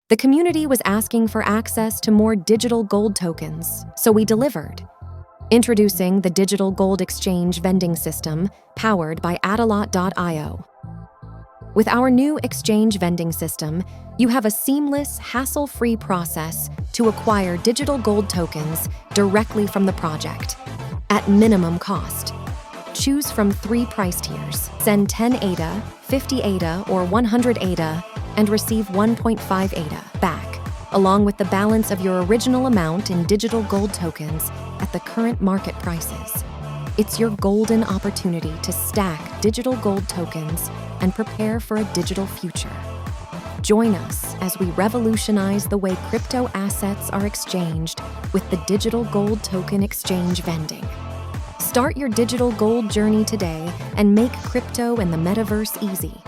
The community was asking for access to more digital gold tokens, so we delivered. Introducing the Digital Gold Exchange Vending System, powered by Addalot.io. With our new exchange vending system, you have a seamless, hassle-free process to acquire digital gold tokens directly from the project, at minimum cost. Choose from 3 price tiers. Send 10 ADA, 50 ADA, or 100 ADA, and receive 1.5 ADA back, along with the balance of your original amount in digital gold tokens at the current market prices. It's your golden opportunity to stack digital gold tokens and prepare for a digital future. Join us as we revolutionize the way crypto assets are exchanged with the Digital Gold Token Exchange Vending. Start your digital gold journey today and make crypto and the metaverse easy.